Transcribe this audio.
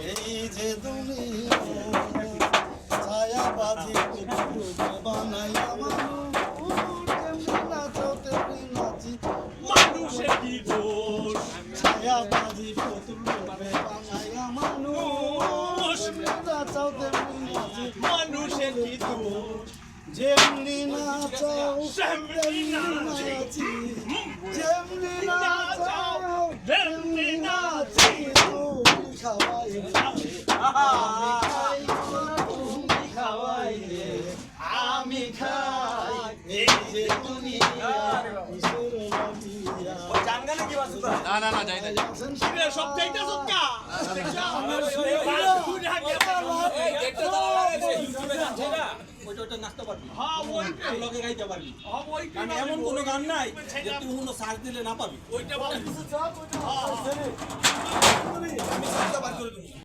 এই যে দুনিয়া ছায়া বাজি বানাই আমার নাচতে নাচি মানুষের কি দোষ ছায়া বাজি পুতুল বানাই মানুষ নাচতে নাচি মানুষের কি দোষ যেমনি নাচাও সেমনি নাচি। যেমনি নাচাও তেমনি নাচি তুমি খাওয়াইলে আমি খাই এই যে দুনিয়া কিসের লাগিয়া না যাই না সব চাইতে সত্যা এমন কোনো গান নাই যে তুই সার্চ দিলে না পাবি ওইটা আমি